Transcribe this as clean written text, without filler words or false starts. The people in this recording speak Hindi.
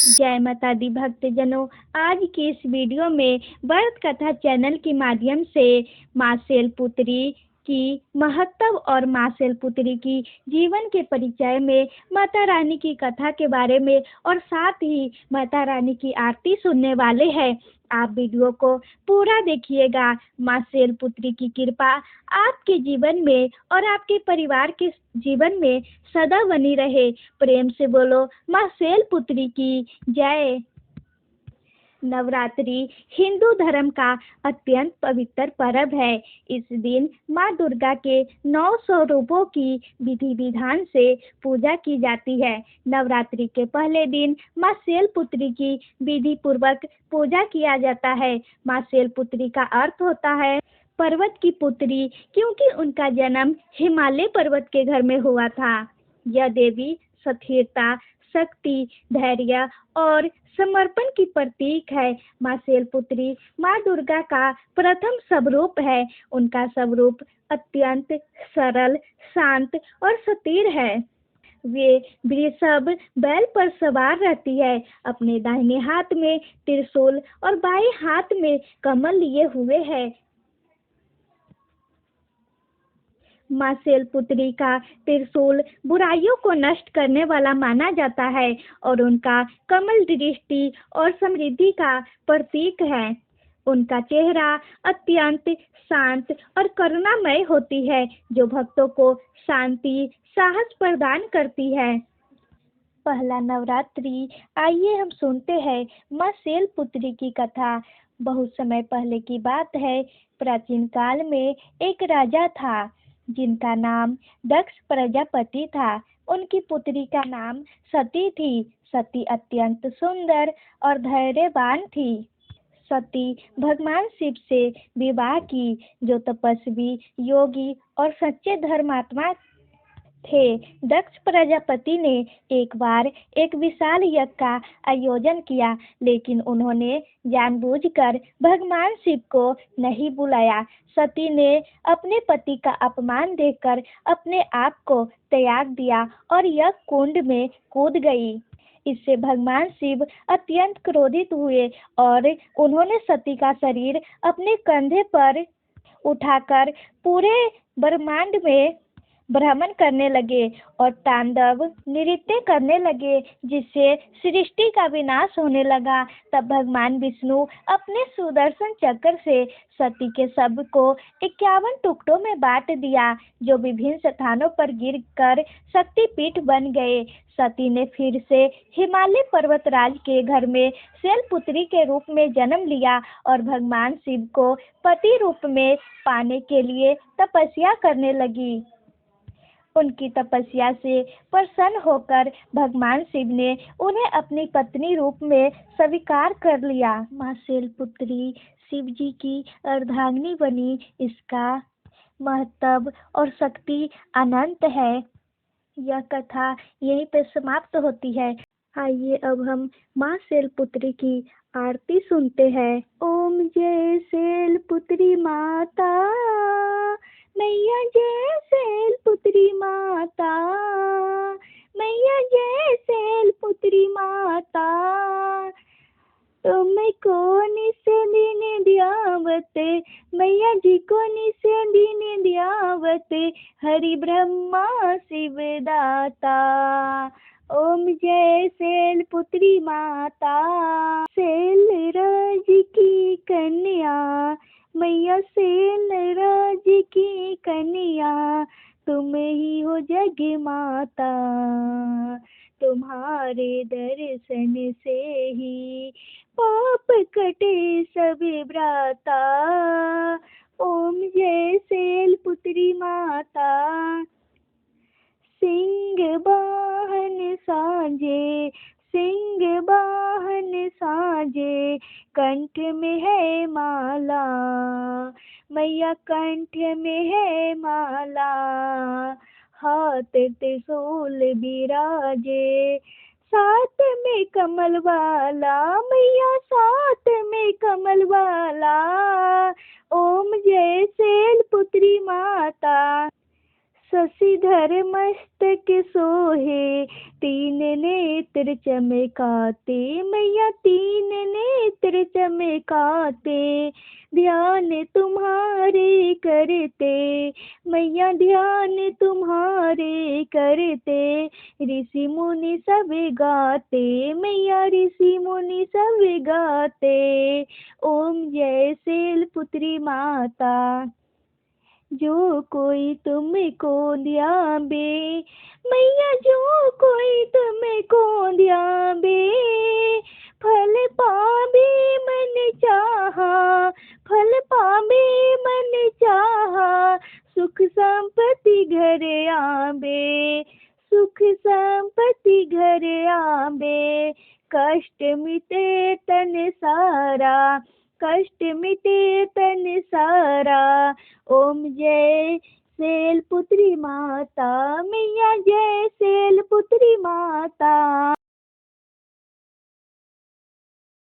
जय माता दी भक्तजनों। आज की इस वीडियो में व्रत कथा चैनल के माध्यम से माँ शैलपुत्री की महत्व और माँ शैलपुत्री की जीवन के परिचय में माता रानी की कथा के बारे में और साथ ही माता रानी की आरती सुनने वाले हैं। आप वीडियो को पूरा देखिएगा। माँ शैलपुत्री की कृपा आपके जीवन में और आपके परिवार के जीवन में सदा बनी रहे। प्रेम से बोलो माँ शैलपुत्री की जय। नवरात्रि हिंदू धर्म का अत्यंत पवित्र पर्व है। इस दिन माँ दुर्गा के 9 स्वरूपों की विधि विधान से पूजा की जाती है। नवरात्रि के पहले दिन माँ शैलपुत्री की विधि पूर्वक पूजा किया जाता है। माँ शैलपुत्री का अर्थ होता है पर्वत की पुत्री, क्योंकि उनका जन्म हिमालय पर्वत के घर में हुआ था। यह देवी स्थिरता, शक्ति, धैर्य और समर्पण की प्रतीक है। माँ शैलपुत्री माँ दुर्गा का प्रथम स्वरूप है। उनका स्वरूप अत्यंत सरल, शांत और स्थिर है। वे वृषभ बैल पर सवार रहती है। अपने दाहिने हाथ में त्रिशूल और बाएं हाथ में कमल लिए हुए है। माँ शैलपुत्री का त्रिशूल बुराइयों को नष्ट करने वाला माना जाता है और उनका कमल दृष्टि और समृद्धि का प्रतीक है। उनका चेहरा अत्यंत शांत और करुणामय होती है, जो भक्तों को शांति, साहस प्रदान करती है। पहला नवरात्रि। आइए हम सुनते हैं माँ शैलपुत्री की कथा। बहुत समय पहले की बात है। प्राचीन काल में एक राजा था जिनका नाम दक्ष प्रजापति था। उनकी पुत्री का नाम सती थी। सती अत्यंत सुंदर और धैर्यवान थी। सती भगवान शिव से विवाह की, जो तपस्वी, योगी और सच्चे धर्मात्मा थे। दक्ष प्रजापति ने एक बार एक विशाल यज्ञ का आयोजन किया, लेकिन उन्होंने जानबूझकर भगवान शिव को नहीं बुलाया। सती ने अपने पति का अपमान देखकर अपने आप को त्याग दिया और यज्ञ कुंड में कूद गई। इससे भगवान शिव अत्यंत क्रोधित हुए और उन्होंने सती का शरीर अपने कंधे पर उठाकर पूरे ब्रह्मांड में भ्रमण करने लगे और तांडव नृत्य करने लगे, जिससे सृष्टि का विनाश होने लगा। तब भगवान विष्णु अपने सुदर्शन चक्र से सती के शव को 51 टुकड़ों में बांट दिया, जो विभिन्न स्थानों पर गिरकर शक्तिपीठ बन गए। सती ने फिर से हिमालय पर्वतराज के घर में शैलपुत्री के रूप में जन्म लिया और भगवान शिव को पति रूप में पाने के लिए तपस्या करने लगी। उनकी तपस्या से प्रसन्न होकर भगवान शिव ने उन्हें अपनी पत्नी रूप में स्वीकार कर लिया। माँ शैलपुत्री शिव जी की अर्धांगिनी बनी। इसका महत्व और शक्ति अनंत है। यह कथा यहीं पे समाप्त होती है। आइए अब हम माँ शैलपुत्री की आरती सुनते हैं। ओम जय शैलपुत्री माता, मैया जय शैलपुत्री माता, मैया जय शैलपुत्री माता। तुम कौन से दिन दियावते, मैया जी कौन से दिन दियावते, हरि ब्रह्मा शिव दाता। ओम जय शैलपुत्री माता। शैलराज की कन्या, मैया शैलराज की कन्या, तुम ही हो जग माता। तुम्हारे दर्शन से ही पाप कटे सभी भ्राता। ओम जय शैलपुत्री माता। सिंह वाहन साजे, सिंह वाहन साजे, कंठ में है माला, मैया कंठ में है माला। हाथ त्रिशूल बिराजे, साथ में कमल वाला, मैया साथ में कमल वाला। ओम जय शैलपुत्री माता। शशिधर मस्तक सोहे, तीन नेत्र चमकाते, मैया तीन नेत्र चमकाते, ध्यान तुम्हारे करते, मैया ध्यान तुम्हारे करते, ऋषि मुनि सब गाते, मैया ऋषि मुनि सब गाते। ओम जय शैलपुत्री माता। जो कोई तुमको ध्याबे, मैया जो कोई तुमको ध्याबे, फल पावे मन चाहा, फल पावे मन चाहा, सुख संपत्ति घर आवे, सुख संपत्ति घर आवे, कष्ट मिटे तन सारा, कष्ट मिटे तन सारा। ओम जय शैलपुत्री माता, मैया जय शैलपुत्री माता।